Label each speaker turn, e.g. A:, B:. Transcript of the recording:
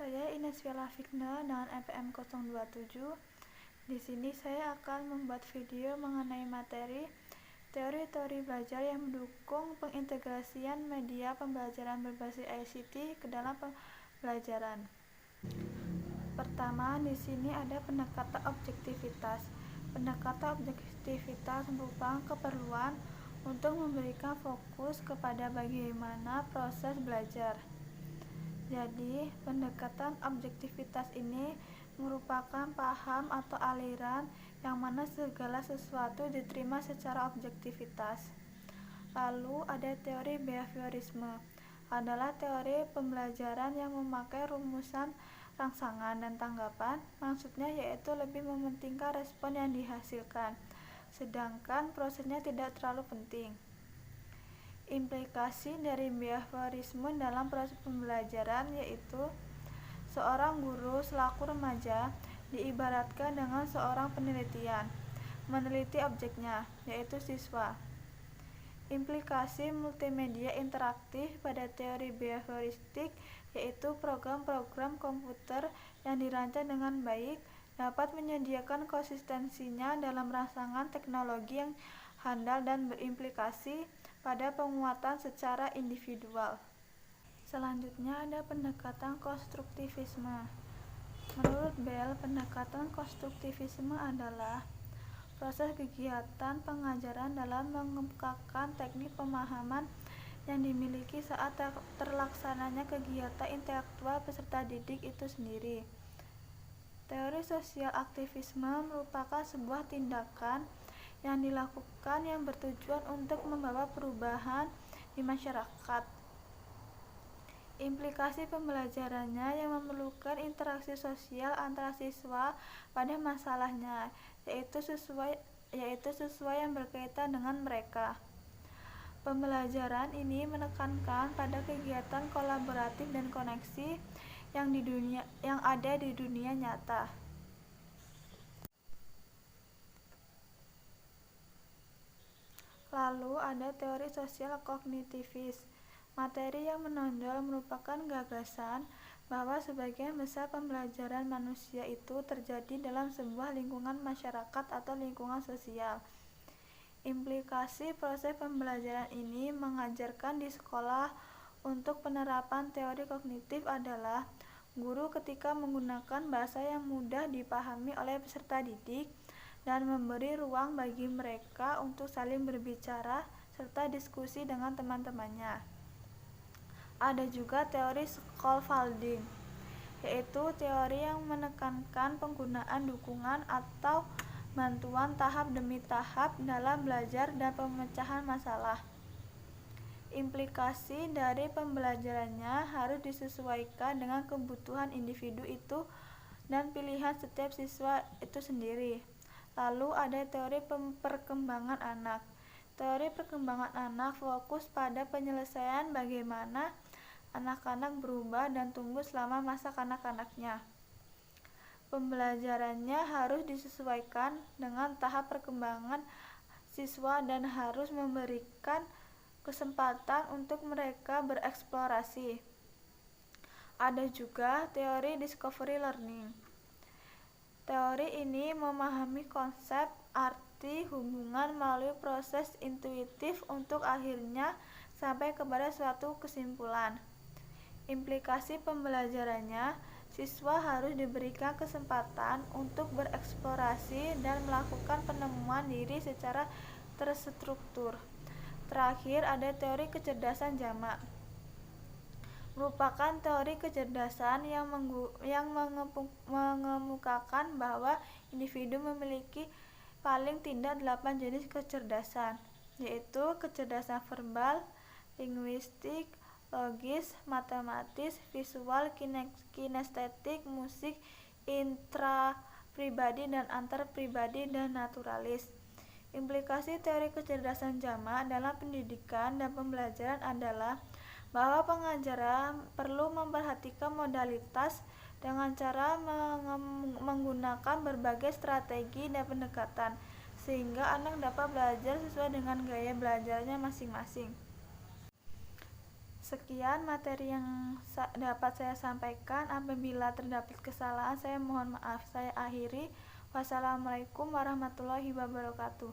A: Saya Ines Vela Fikna dengan NPM 027. Di sini saya akan membuat video mengenai materi teori-teori belajar yang mendukung pengintegrasian media pembelajaran berbasis ICT ke dalam pembelajaran. Pertama, di sini ada pendekatan objektivitas. Pendekatan objektivitas merupakan keperluan untuk memberikan fokus kepada bagaimana proses belajar. Jadi, pendekatan objektivitas ini merupakan paham atau aliran yang mana segala sesuatu diterima secara objektivitas. Lalu ada teori behaviorisme, adalah teori pembelajaran yang memakai rumusan rangsangan dan tanggapan, maksudnya yaitu lebih mementingkan respon yang dihasilkan, sedangkan prosesnya tidak terlalu penting. Implikasi dari behaviorisme dalam proses pembelajaran yaitu seorang guru selaku remaja diibaratkan dengan seorang penelitian, meneliti objeknya, yaitu siswa. Implikasi multimedia interaktif pada teori behavioristik yaitu program-program komputer yang dirancang dengan baik dapat menyediakan konsistensinya dalam rangsangan teknologi yang handal dan berimplikasi pada penguatan secara individual. Selanjutnya ada pendekatan konstruktivisme. Menurut Bell, pendekatan konstruktivisme adalah proses kegiatan pengajaran dalam mengemukakan teknik pemahaman yang dimiliki saat terlaksananya kegiatan intelektual peserta didik itu sendiri. Teori sosial aktivisme merupakan sebuah tindakan yang dilakukan yang bertujuan untuk membawa perubahan di masyarakat. Implikasi pembelajarannya yang memerlukan interaksi sosial antara siswa pada masalahnya, yaitu sesuai yang berkaitan dengan mereka. Pembelajaran ini menekankan pada kegiatan kolaboratif dan koneksi yang ada di dunia nyata. Lalu ada teori sosial kognitivis. Materi yang menonjol merupakan gagasan bahwa sebagian besar pembelajaran manusia itu terjadi dalam sebuah lingkungan masyarakat atau lingkungan sosial. Implikasi proses pembelajaran ini mengajarkan di sekolah untuk penerapan teori kognitif adalah guru ketika menggunakan bahasa yang mudah dipahami oleh peserta didik dan memberi ruang bagi mereka untuk saling berbicara serta diskusi dengan teman-temannya. Ada juga teori scaffolding, yaitu teori yang menekankan penggunaan dukungan atau bantuan tahap demi tahap dalam belajar dan pemecahan masalah. Implikasi dari pembelajarannya harus disesuaikan dengan kebutuhan individu itu dan pilihan setiap siswa itu sendiri. Lalu ada teori perkembangan anak. Teori perkembangan anak fokus pada penyelesaian bagaimana anak-anak berubah dan tumbuh selama masa kanak-kanaknya. Pembelajarannya harus disesuaikan dengan tahap perkembangan siswa dan harus memberikan kesempatan untuk mereka bereksplorasi. Ada juga teori discovery learning. Teori ini memahami konsep, arti, hubungan melalui proses intuitif untuk akhirnya sampai kepada suatu kesimpulan. Implikasi pembelajarannya, siswa harus diberikan kesempatan untuk bereksplorasi dan melakukan penemuan diri secara terstruktur. Terakhir ada teori kecerdasan jamak. Merupakan teori kecerdasan yang mengemukakan bahwa individu memiliki paling tidak 8 jenis kecerdasan, yaitu kecerdasan verbal, linguistik, logis, matematis, visual, kinestetik, musik, intrapribadi dan antarpribadi, dan naturalis. Implikasi teori kecerdasan jamak dalam pendidikan dan pembelajaran adalah bahwa pengajar perlu memperhatikan modalitas dengan cara menggunakan berbagai strategi dan pendekatan sehingga anak dapat belajar sesuai dengan gaya belajarnya masing-masing. Sekian materi yang dapat saya sampaikan. Apabila terdapat kesalahan, saya mohon maaf. Saya akhiri. Wassalamualaikum warahmatullahi wabarakatuh.